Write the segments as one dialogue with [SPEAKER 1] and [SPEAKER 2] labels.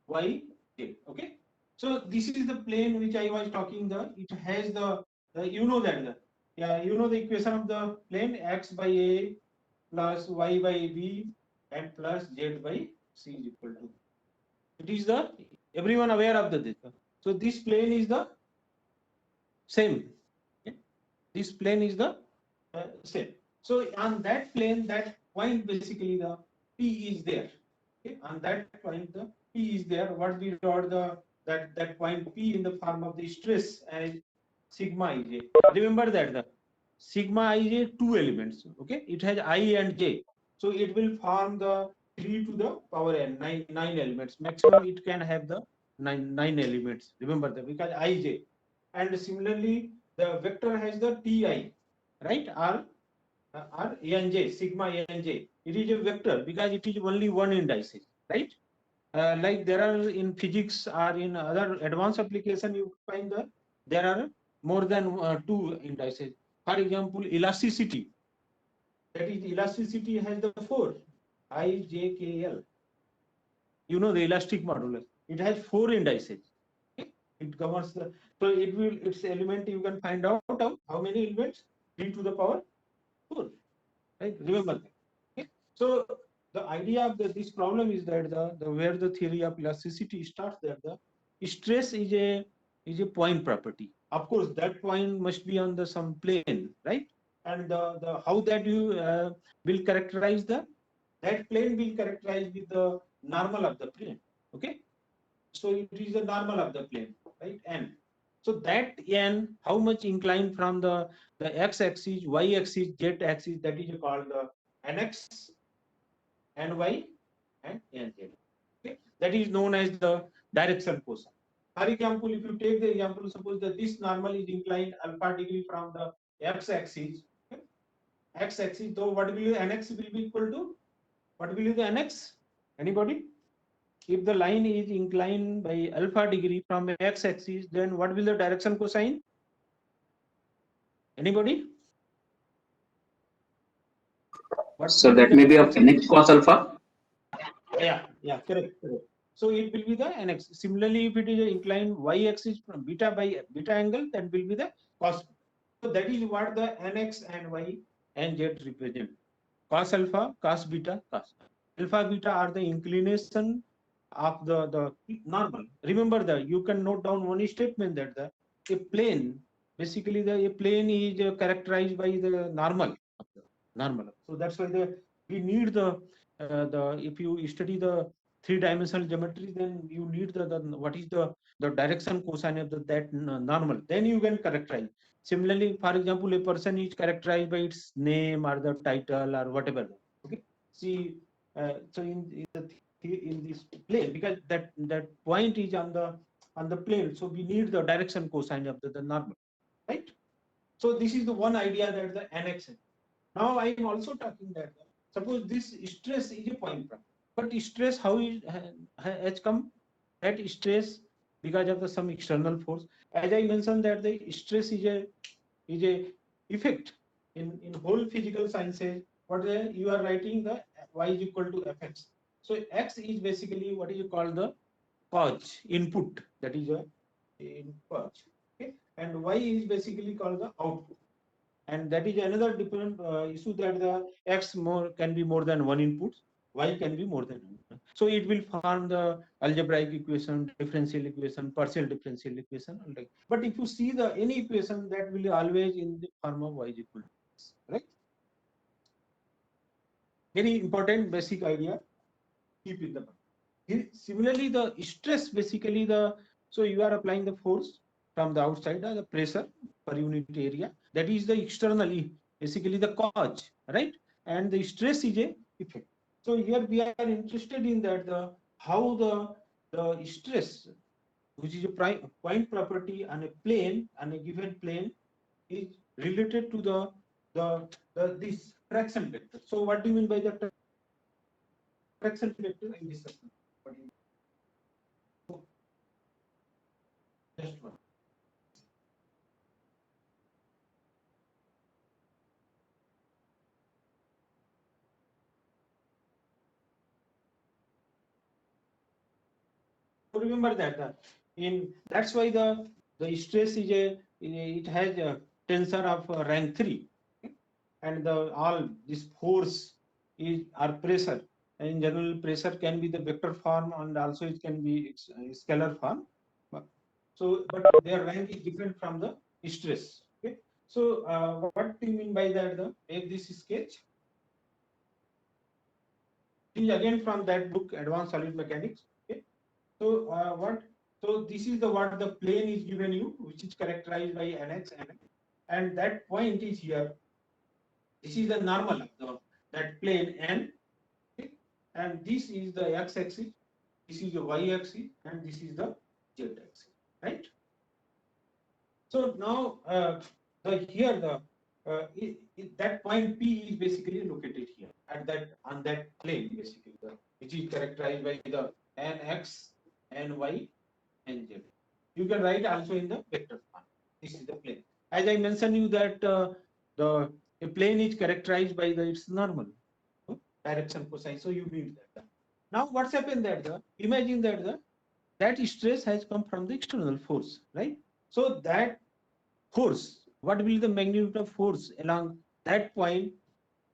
[SPEAKER 1] y, z. Okay. So this is the plane which I was talking. It has you know that yeah, you know the equation of the plane: x by a plus y by b and plus z by c is equal to. It is the everyone aware of the this. So this plane is the same. Okay? This plane is the same. So on that plane, that point basically the P is there. Okay? On that point, the P is there. What we wrote that point P in the form of the stress as sigma ij. Remember that the sigma ij two elements. Okay, it has I and j. So it will form the 3 to the power n, nine elements. Maximum it can have the nine elements. Remember that because ij. And similarly, the vector has the ti, right? R Anj, sigma Anj. It is a vector because it is only one indices, right? Like there are in physics or in other advanced application, you find that there are more than two indices. For example, elasticity. That is, elasticity has the four, I, J, K, L. You know the elastic modulus. It has four indices. Okay? It covers the, so it will, its element you can find out how many elements? 3 to the power 4. Right? Remember that. Okay? So the idea of this problem is that the where the theory of elasticity starts, that the stress is a point property. Of course, that point must be on the some plane, right? And the how that you will characterize that plane will characterize with the normal of the plane. Okay, so it is the normal of the plane, right? N. So that n, how much inclined from the x-axis, y-axis, z-axis, that is called the nx, ny, and nz. Okay, that is known as the direction cosine. For example, if you take the example, suppose that this normal is inclined alpha degree from the x-axis. Okay? X-axis, though what will nx will be equal to? What will be the nx? Anybody? If the line is inclined by alpha degree from x-axis, then what will the direction cosine? Anybody? What
[SPEAKER 2] So
[SPEAKER 1] will be
[SPEAKER 2] that
[SPEAKER 1] the
[SPEAKER 2] may be of
[SPEAKER 1] direction
[SPEAKER 2] nx
[SPEAKER 1] cosine?
[SPEAKER 2] cos alpha.
[SPEAKER 1] Yeah, correct. So it will be the nx. Similarly, if it is inclined y-axis from beta angle, that will be the cos. So that is what the nx and y and z represent. Cos alpha, cos beta, cos. Alpha, beta are the inclination of the normal. Remember that you can note down one statement that a plane, basically a plane is characterized by the normal. Normal. So that's why we need the if you study the three-dimensional geometry, then you need the what is the direction cosine of that normal. Then you can characterize. Similarly, for example, a person is characterized by its name or the title or whatever. Okay. See, so in this plane, because that point is on the plane, so we need the direction cosine of the normal, right? So this is the one idea that the annex. Now I am also talking that suppose this stress is a point problem, but stress how is has come? That stress because of the some external force. As I mentioned that the stress is a effect in whole physical sciences. What you are writing the y is equal to fx. So x is basically what is called the cause input, that is a in cause. Okay, and y is basically called the output, and that is another different issue that the x more can be more than one input, y can be more than one. So it will form the algebraic equation, differential equation, partial differential equation, like. But if you see the any equation, that will always in the form of y is equal to x, right? Very important basic idea, keep in the mind. Similarly, the stress basically so you are applying the force from the outside, the pressure per unit area, that is the externally basically the cause, right? And the stress is a effect. So here we are interested in that how the stress, which is a point property on a plane, on a given plane, is related to the this traction vector. So what do you mean by the traction vector in this system? What do you just one? remember that that's why the stress is it has a tensor of rank 3, and all this force is our pressure. In general, pressure can be the vector form and also it can be scalar form. But their rank is different from the stress. Okay. So what do you mean by that? Make this sketch. It is again from that book, Advanced Solid Mechanics. Okay. So So this is what the plane is given you, which is characterized by nx, and that point is here. This is the normal of that plane n, okay? And this is the x-axis, this is the y-axis, and this is the z-axis, right? So now here that point P is basically located here at on that plane basically, which is characterized by the nx, ny, and z. You can write also in the vector form. This is the plane. As I mentioned you that a plane is characterized by its normal direction cosine. So you need that. Now what's happened that imagine that that stress has come from the external force, right? So that force, what will be the magnitude of force along that point,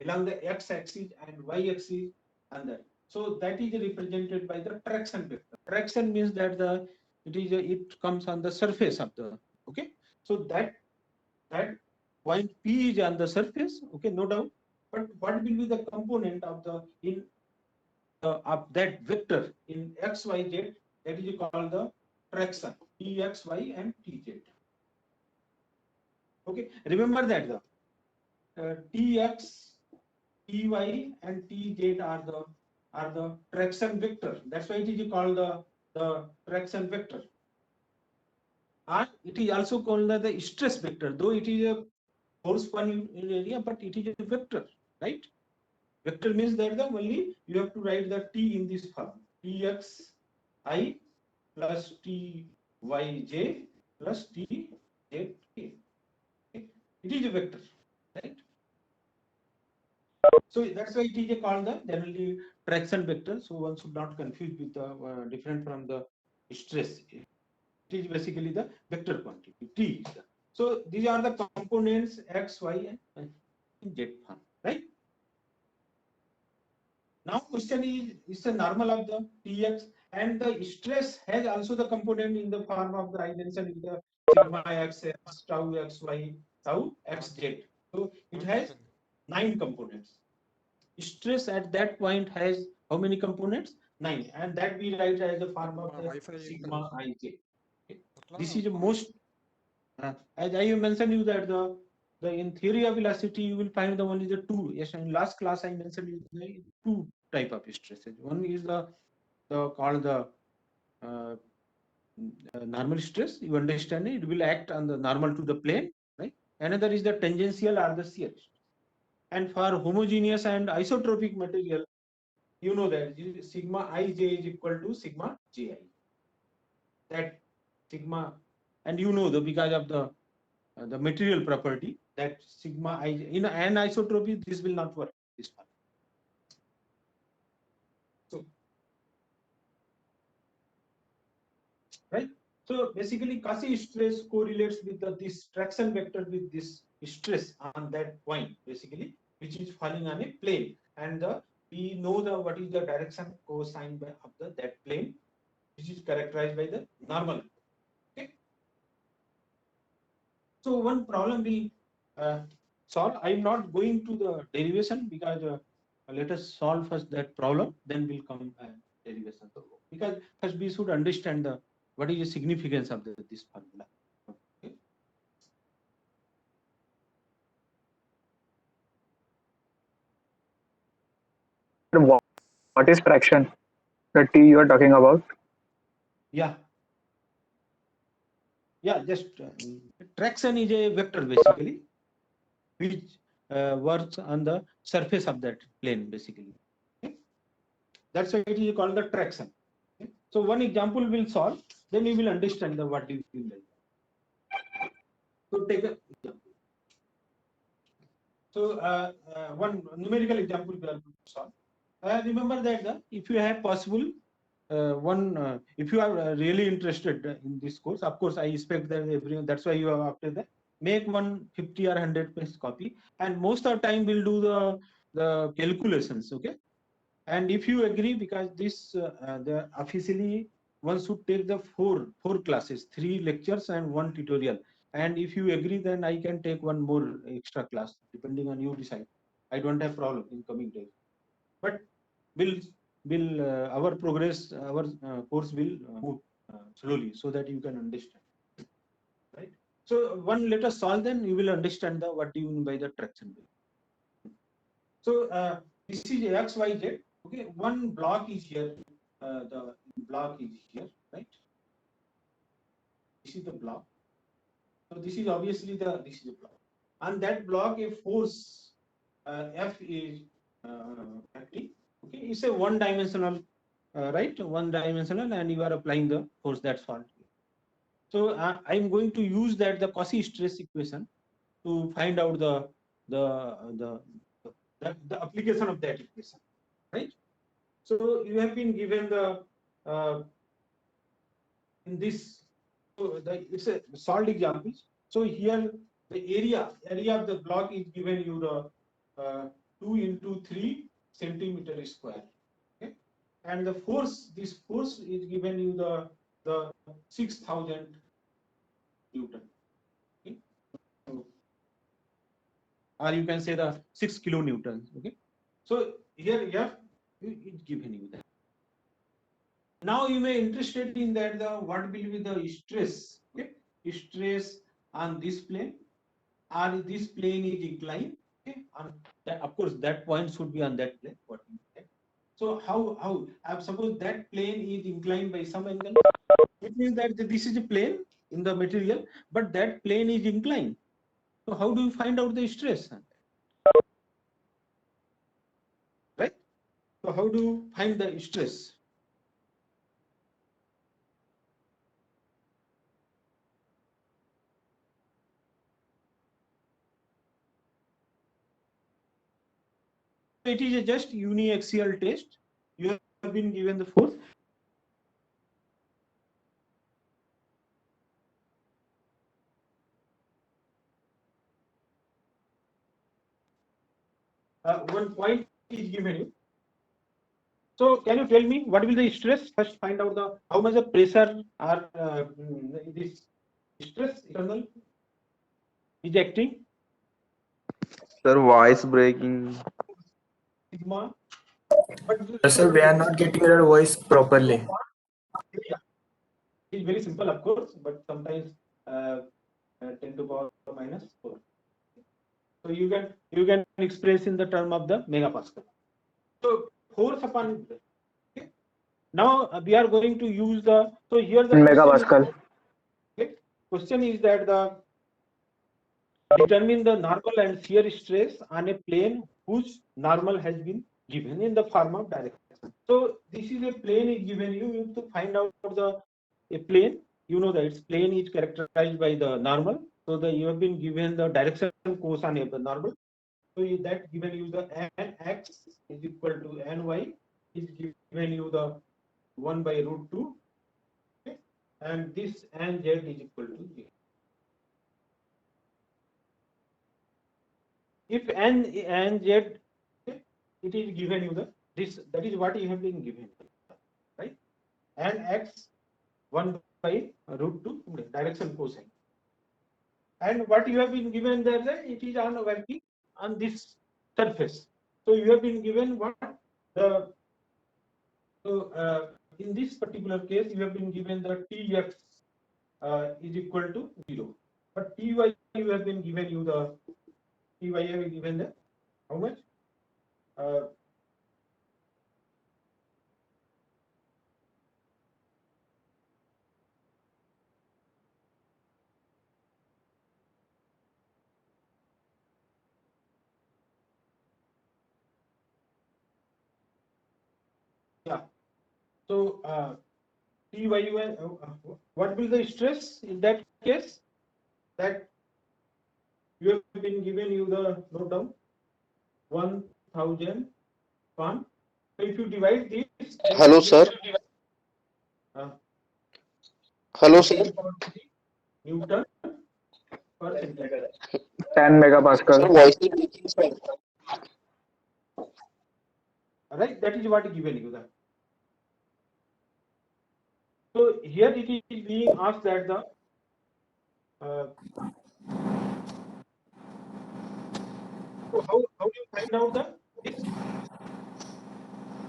[SPEAKER 1] along the x-axis and y-axis, and that. So that is represented by the traction vector. Traction means that it comes on the surface of the, okay. So that point P is on the surface, okay, no doubt. But what will be the component of of that vector in x, y, z? That is called the traction, T x, y, and T z. Okay, remember that the Tx, Ty, and Tz are the traction vector. That's why it is called the traction vector. And it is also called the stress vector, though it is a force per unit area, but it is a vector, right? Vector means that only you have to write the T in this form: Txi plus Tyj plus Tzk. It is a vector, right? So that's why it is called the generally traction vector. So one should not confuse with the different from the stress. It is basically the vector quantity T. So these are the components x, y, and z form, right? Now question is the normal of the Tx, and the stress has also the component in the form of the I mentioned in the sigma x, tau x, y, tau x, z. So it has 9 components. Stress at that point has how many components? 9, and that we write as the form of the sigma ij. Okay. This is the most, as I mentioned you that the in theory of velocity you will find the only the two. Yes, in last class I mentioned you the two type of stresses. One is the called the uh, normal stress. You understand it will act on the normal to the plane, right? Another is the tangential or the shear stress. And for homogeneous and isotropic material, you know that sigma ij is equal to sigma ji. That sigma, and you know because of the material property that sigma I in anisotropy this will not work this part. So right. So basically Cauchy stress correlates with this traction vector with this stress on that point basically, which is falling on a plane, and we know what is the direction cosine of that plane, which is characterized by the normal. Okay. So one problem we solve. I'm not going to the derivation because let us solve first that problem, then we'll come derivation. So, because first we should understand what is the significance of this formula. Okay.
[SPEAKER 2] What is fraction? The T you are talking about?
[SPEAKER 1] Yeah. Yeah, just traction is a vector basically, which works on the surface of that plane basically. Okay. That's why it is called the traction. Okay. So one example will solve, then you will understand what do you feel like. So take a example. So one numerical example we are going to solve. Remember that if you have possible, if you are really interested in this course, of course, I expect that everyone, that's why you have after that, make one 50 or 100 page copy, and most of the time we'll do the calculations, okay? And if you agree, because this the officially one should take the four classes, 3 lectures and 1 tutorial, and if you agree, then I can take one more extra class, depending on you decide. I don't have problem in coming days, but will our progress, our course will move slowly, so that you can understand, right? So let us solve, then you will understand what do you mean by the traction wave. So this is x, y, z. Okay, one block is here. The block is here, right? This is the block. So this is obviously this is the block. On that block, a force F is acting. Okay, it's a one-dimensional, right? One-dimensional, and you are applying the force. That's all. So I'm going to use the Cauchy stress equation to find out the application of that equation, right? So you have been given the in this, so it's a solved example. So here the area of the block is given you the 2 into 3 centimeter square. Okay, and the force, this force is given you the 6,000 Newton. Okay, so, or you can say the 6 kilonewtons. Okay, so here it's given you that. Now you may interested in that what will be the stress, okay? Stress on this plane, or this plane is inclined, okay? On that, of course, that point should be on that plane. What you say. So how suppose that plane is inclined by some angle, it means that this is a plane in the material, but that plane is inclined. So how do you find out the stress? Right? So how do you find the stress? It is a just uniaxial test. You have been given the force. One point is given you. So can you tell me what will the stress? First, find out the how much the pressure or this stress internal is acting.
[SPEAKER 3] Sir, voice breaking.
[SPEAKER 1] Sigma.
[SPEAKER 4] Sir, we are not getting your voice properly.
[SPEAKER 1] Yeah. It's very simple, of course, but sometimes 10 to power minus 4. So you can express in the term of the megapascal. So force upon. Okay. Now we are going to use the. So here the
[SPEAKER 2] Megapascal.
[SPEAKER 1] question is that determine the normal and shear stress on a plane whose normal has been given in the form of direction. So this is a plane is given you. You have to find out a plane. You know that its plane is characterized by the normal. So you have been given the direction cosine of the normal. So that given you the nx is equal to ny is given you the 1 by root 2. Okay? And this nz is equal to 0. If n and z, okay, it is given you this, that is what you have been given, right? And x 1 by root 2 direction cosine. And what you have been given there, it is on working on this surface. So you have been given what the in this particular case you have been given the tx is equal to 0, but ty you have been given you the ty have been given the how much? Yeah. So ty what will the stress in that case? That you have been given you the note down 1,000 pound. So if you divide this,
[SPEAKER 3] Hello, sir.
[SPEAKER 5] Hello, sir.
[SPEAKER 1] 10 power 3 Newton per centimeter.
[SPEAKER 2] 10
[SPEAKER 5] Sir,
[SPEAKER 2] megapascal.
[SPEAKER 5] voice is breaking, sir.
[SPEAKER 1] Right, that is what given you that. So here it is being asked that the so how do you find out the this?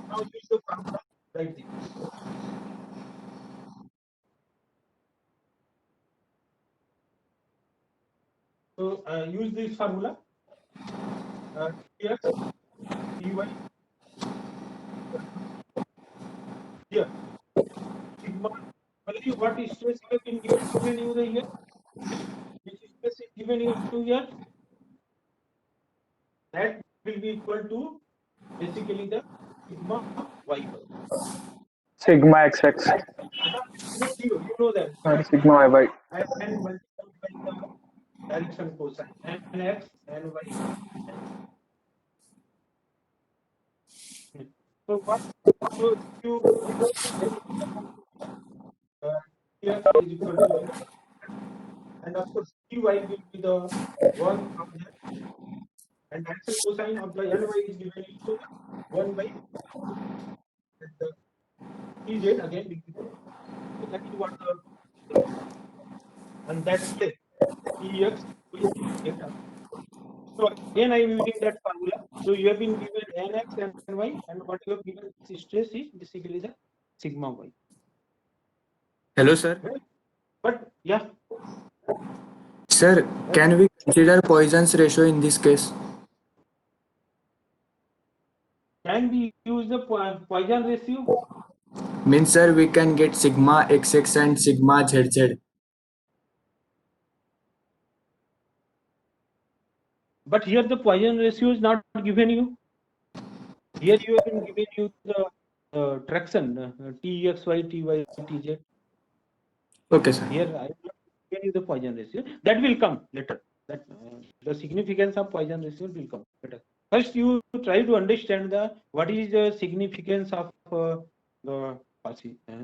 [SPEAKER 1] Now use the formula, write this. So use this formula. Here Ty here sigma. Value what is stress have been given you the here? Which stress is given you here? That will be equal to basically the sigma y.
[SPEAKER 2] Sigma xx.
[SPEAKER 1] You know that.
[SPEAKER 2] Or sigma yy.
[SPEAKER 1] And multiplied by the direction cosine and x and y. So what? So you here is equal to 0, and of course dy will be the one of that, and direction cosine of the ny is given to 1 by the ez again will be there. So that is what the and that place ex will get up. So again I am using that formula. So you have been given nx and y, and what you have given stress is basically the sigma y.
[SPEAKER 4] Hello, sir.
[SPEAKER 1] But yeah,
[SPEAKER 4] Sir, can we consider Poisson's ratio in this case?
[SPEAKER 1] can we use the Poisson ratio?
[SPEAKER 4] Means, sir, we can get sigma xx and sigma zz.
[SPEAKER 1] But here the Poisson ratio is not given you. Here you have been given you the traction Txy, Ty, Tz.
[SPEAKER 4] Okay, sir.
[SPEAKER 1] Here I have not given you the Poisson ratio. That will come later. That the significance of Poisson ratio will come later. First, you try to understand the what is the significance of the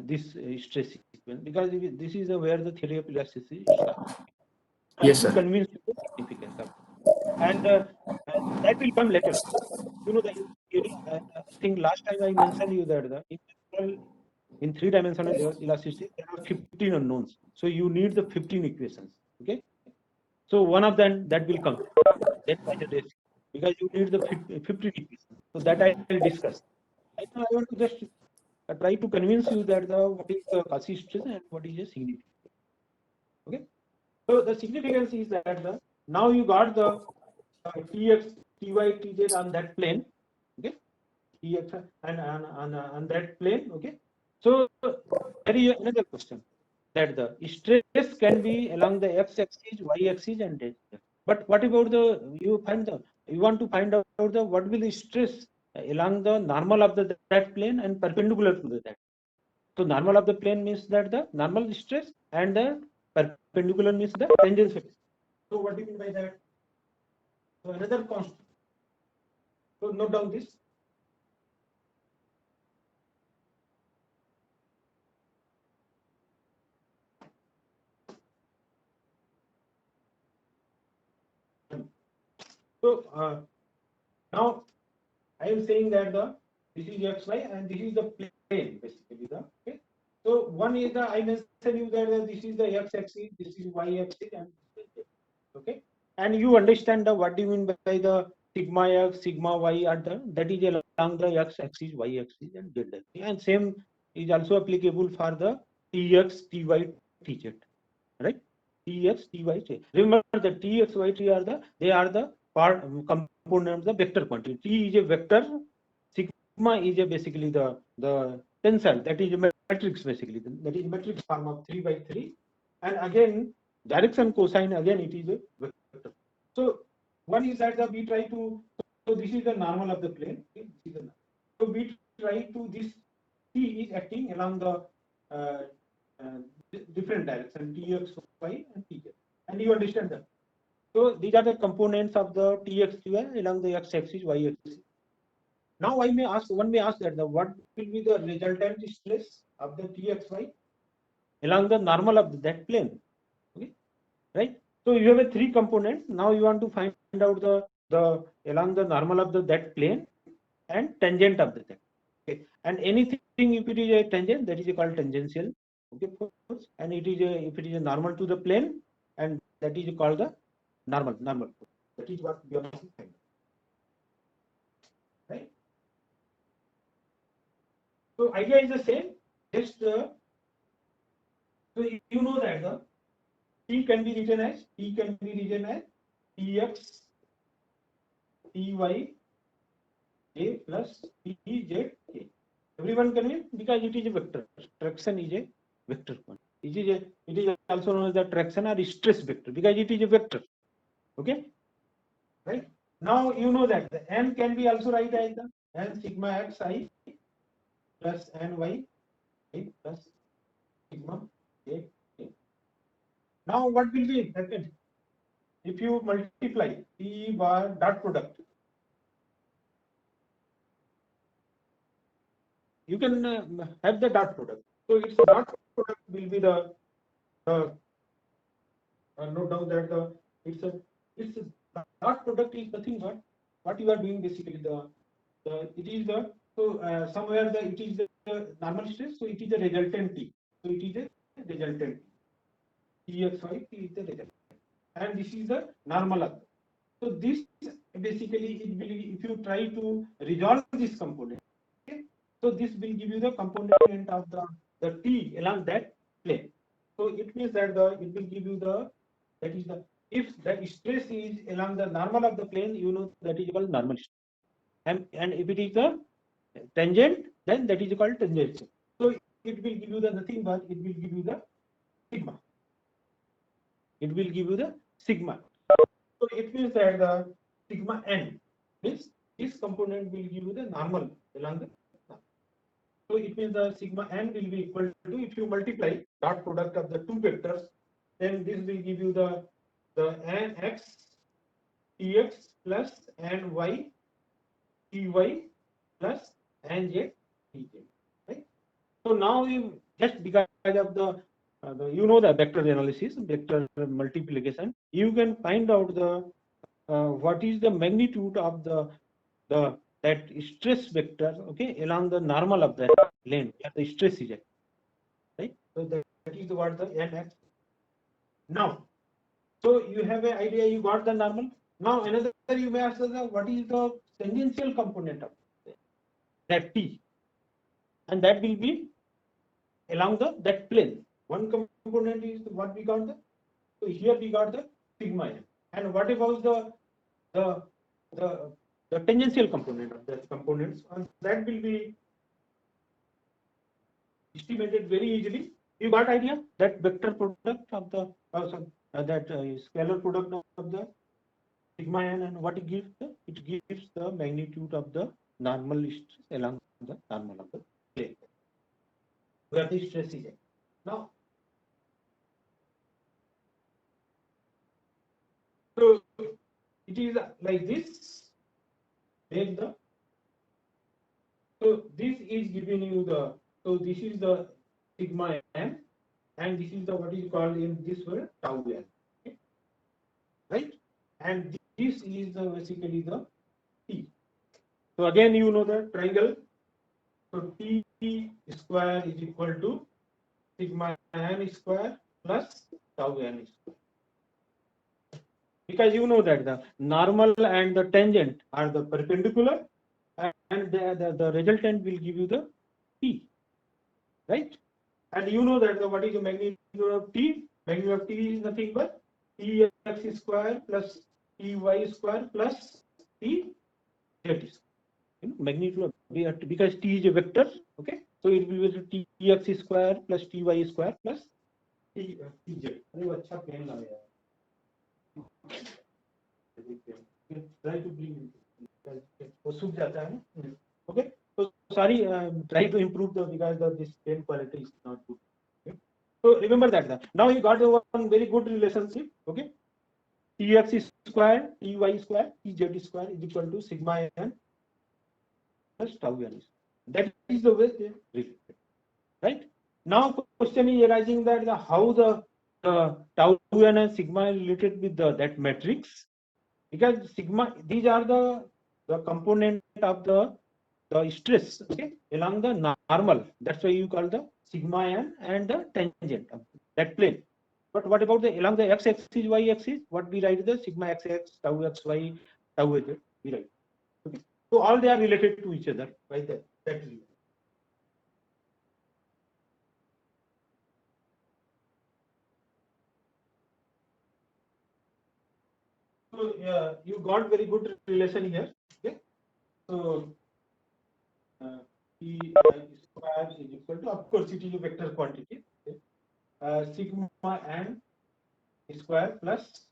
[SPEAKER 1] this stress sequence, because this is where the theory of elasticity starts. Try
[SPEAKER 4] Yes,
[SPEAKER 1] to
[SPEAKER 4] sir.
[SPEAKER 1] convince you the significance of, and that will come later. You know the theory. I think last time I mentioned you that in three-dimensional elasticity there are 15 unknowns. So you need the 15 equations. Okay. So one of them that will come. That Poisson ratio, because you need the 15 equations. So that I will discuss. Right now I want to just try to convince you that what is the Cauchy stress and what is the significance. Okay. So the significance is that now you got the Tx, Ty, Tz on that plane. Okay. Tx and on that plane. Okay. So there is another question, that the stress can be along the x-axis, y-axis, and z. But what about you want to find out what will the stress along the normal of that plane and perpendicular to that. So normal of the plane means that the normal stress, and the perpendicular means the tangential. So what do you mean by that? So another constant. So note down this. So now I am saying that this is xy and this is the plane basically. Okay. So one is I mentioned you that this is the x-axis, this is y-axis, and this is z. Okay. And you understand what do you mean by the sigma x, sigma y are that is along the x-axis, y-axis, and z-axis. And same is also applicable for the tx, ty, tz. Right? Tx, Ty, T. Remember the Tx, Y, T are the part component of the vector quantity. T is a vector, sigma is basically the tensile, that is a matrix basically. That is matrix form of 3 by 3. And again, direction cosine, again it is a vector. So one is that we try to, so this is the normal of the plane. Okay? This is the, so we try to, this T is acting along the uh, different direction, Tx, Y, and Tz. And you understand that. So these are the components of the Tx, Ty along the x-axis, y-axis. Now one may ask that what will be the resultant stress of the Txy along the normal of that plane. Okay, right? So you have a 3 components. Now you want to find out the along the normal of that plane and tangent of that. Okay, and anything if it is a tangent, that is called tangential. Okay, force, and it is if it is a normal to the plane, and that is called the normal force. That is what we are going to find. Right? So idea is the same. Just so you know that the T can be written as Tx Ty J plus Tz K. Everyone can read because it is a vector. Traction is a vector quantity. It is also known as the traction or stress vector because it is a vector. Okay, right? Now you know that the n can be also write as the n sigma x I plus n y I plus sigma j k. Now what will be happen if you multiply P bar dot product? You can have the dot product. So its dot product will be the note down that it's a dot product is nothing but what you are doing basically it is the somewhere it is the normal stress, so it is the resultant T. So it is a resultant Txy T is the resultant, and this is the normal of. So this basically it will, if you try to resolve this component, okay, so this will give you the component of the T along that plane. So it means that it will give you that is the, if the stress is along the normal of the plane, you know that is called normal stress, and if it is the tangent, then that is called tangential. So it will give you the nothing but it will give you the sigma. It will give you the sigma. So it means that the sigma n means this component will give you the normal along the. So it means the sigma n will be equal to, if you multiply dot product of the two vectors, then this will give you the nx Tx plus ny Ty plus nj Tj. Right? So now you just because of the you know the vector analysis, vector multiplication, you can find out the what is the magnitude of that stress vector, okay, along the normal of that plane where the stress is at, right? So that is what the nx. Now, so you have an idea, you got the normal. Now another you may ask what is the tangential component of that T, and that will be along that plane. One component is what we got the. So here we got the sigma n, and what about the tangential component of that components, and that will be estimated very easily. You got idea that vector product of the that scalar product of the sigma n, and what it gives it gives the magnitude of the normal stress along the normal of the plane where the stress is at. Now, so it is like this. Take the, so this is giving you the, so this is the sigma n, and this is the what is called in this word tau n, okay? Right? And this is the basically the T. So again you know the triangle. So T square is equal to sigma n square plus tau n square. Because you know that the normal and the tangent are the perpendicular, and the resultant will give you the T, right? And you know that what is the magnitude of T? Magnitude of T is nothing but Tx square plus Ty square plus Tz square. You know, magnitude of, because T is a vector, okay? So it will be Tx square plus Ty square plus Tz. अच्छा pen लगा यार. Try to bring it. वो सूख जाता है ना. Okay. So sorry, try to improve because this pen quality is not good. Okay? So remember that. Now you got the one very good relationship. Okay. Tx square, Ty square, Tz square is equal to sigma n plus tau n. That is the way they relate. Right. Now question is arising that how the tau n and sigma is related with that matrix, because sigma, these are the component of the stress, okay, along the normal. That's why you call the sigma n and the tangent of that plane. But what about the along the x-axis, y-axis? What we write the sigma x-x, tau xy, tau z, we write. Okay, so all they are related to each other by that reason. So you got very good relation here. Okay, so P square is equal to, of course, it is a vector quantity. Okay? Sigma n square plus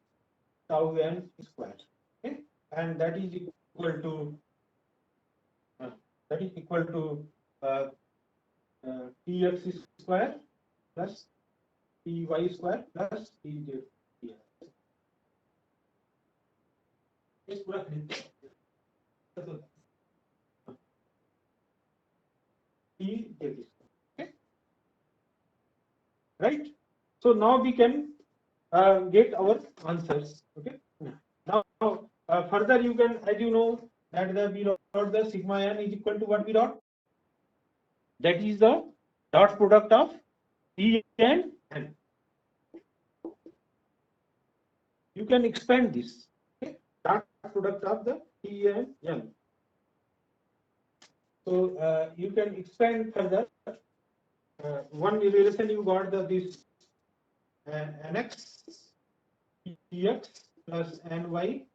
[SPEAKER 1] tau n square. Okay, and that is equal to tx square plus ty square plus tz. Yes, पूरा खरीद tz. Okay, right? So now we can get our answers. Okay. Now further you can, as you know, that we wrote the sigma n is equal to what we wrote. That is the dot product of P and N. You can expand this. Okay? Dot product of the P and N. So you can expand further. One relation you got this nx px plus ny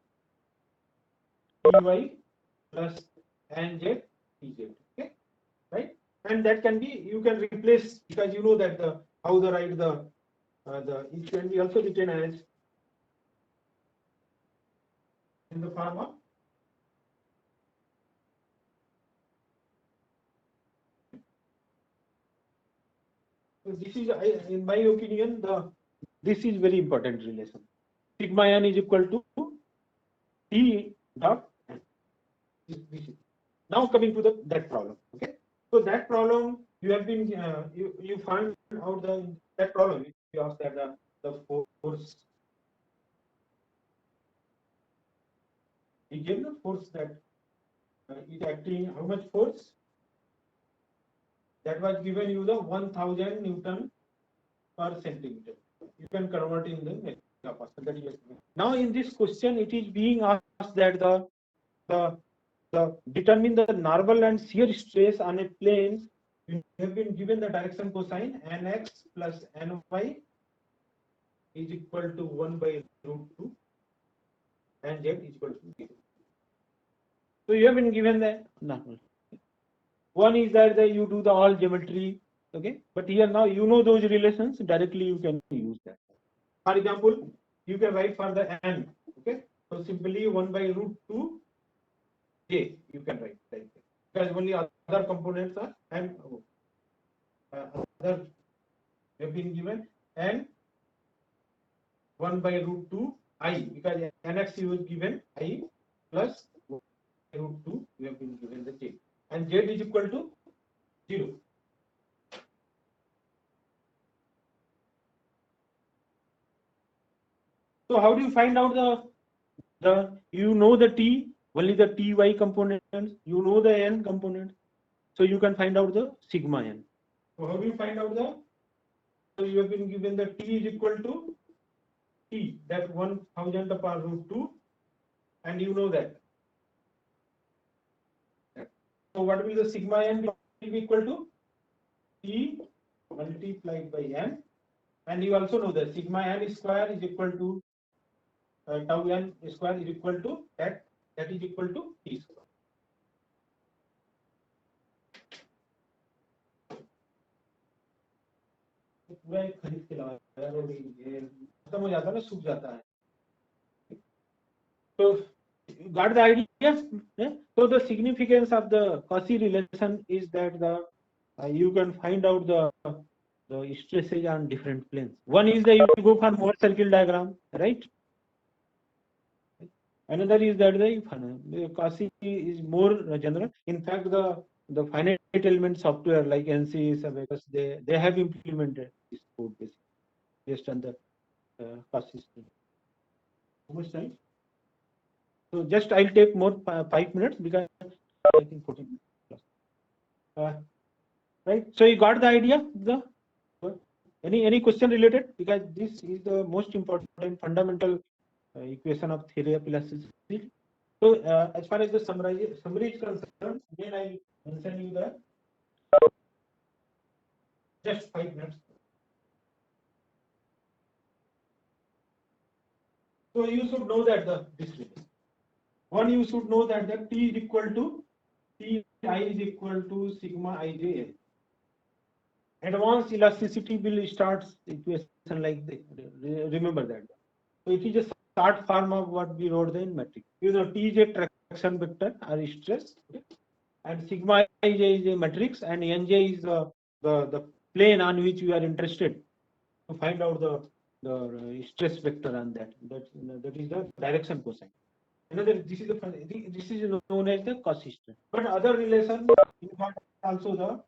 [SPEAKER 1] py plus nz pz. Okay, right? And that can be, you can replace, because you know that how the write the it can be also written as in the form of so this is, in my opinion, this is very important relation. Sigma n is equal to T dot n. This is. Now coming to that problem. Okay, so that problem you have been you find out that problem. You ask that the force. He gave the force that is acting. How much force? That was given you the 1000 Newton per centimeter. You can convert in the megapascal. That is now in this question it is being asked that the determine the normal and shear stress on a plane. You have been given the direction cosine nx plus ny is equal to 1 by root 2 and z is equal to 0. So you have been given the normal. One is that you do the all geometry, okay, but here now you know those relations directly, you can use that. For example, you can write for the n, okay, so simply 1 by root 2 j you can write like that, because only other components are and other have been given, and 1 by root 2 I, because nx is given I plus root 2 you have been given the j, and z is equal to 0. So how do you find out the you know the t, only the ty components, you know the n components, so you can find out the sigma n. So how do you find out so you have been given the t is equal to t, that 1000 upon root 2, and you know that. So what will the sigma n be equal to? T multiplied by n, and you also know that sigma n square is equal to tau n square is equal to that is equal to t square. पूरा एक खरीद के लाया यार, और ये खत्म हो जाता है ना, सूख जाता है. So got the idea? Yeah? So the significance of the Cauchy relation is that you can find out the stresses on different planes. One is that you go for more circle diagram, right? Another is that the Cauchy is more general. In fact, the finite element software like NC, because they have implemented this code based on the cost system. How much time? So just I'll take more 5 minutes because I think 14 minutes plus. Right. So you got the idea? Any question related? Because this is the most important fundamental equation of theory of elasticity. So as far as the summary is concerned, again I mention you the just 5 minutes. So you should know that this relation. One, you should know that the T is equal to Ti is equal to sigma ij. Advanced elasticity will start equation like this. Remember that. So it is a short form of what we wrote in matrix. You know, T is a traction vector or stress, okay? And sigma ij is a matrix, and Nj is the plane on which we are interested to find out the stress vector on that. That is the direction cosine. Another, this is known as the cos system. But other relation involved also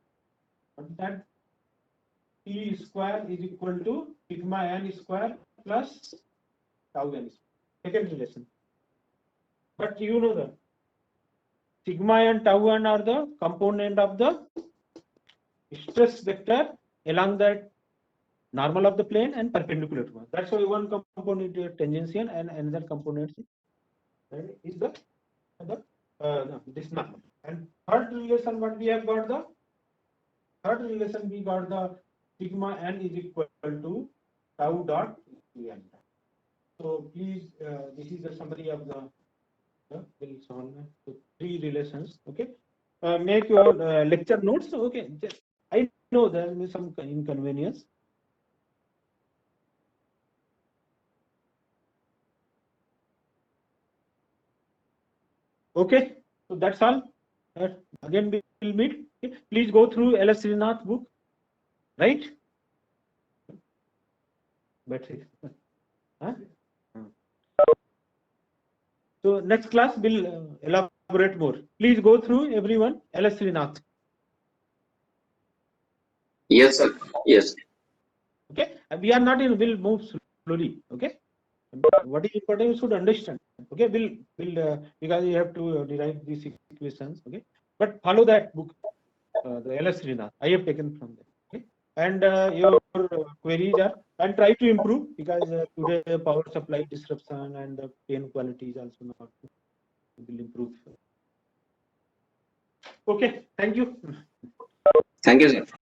[SPEAKER 1] that T square is equal to sigma n square plus tau n. Second relation. But you know that sigma and tau n are the component of the stress vector along that normal of the plane and perpendicular to one. That's why one component is tangential and another component is this normal. And third relation, what we have got the sigma n is equal to tau dot n. So please, this is the summary of the so 3 relations. Okay, make your lecture notes. Okay, I know there is some inconvenience. Okay, so that's all. Again, we will meet. Okay. Please go through L.S. Srinath book, right? Huh? So next class will elaborate more. Please go through everyone L.S. Srinath.
[SPEAKER 5] Yes, sir. Yes.
[SPEAKER 1] Okay, we are not in. We'll move slowly. Okay. What is important you should understand. Okay, we'll because you have to derive these equations. Okay, but follow that book, the L.S. Srinath. I have taken from there. Okay, and your queries are, and try to improve, because today power supply disruption and the pen quality is also not will improve. Okay, thank you.
[SPEAKER 5] Thank you, sir.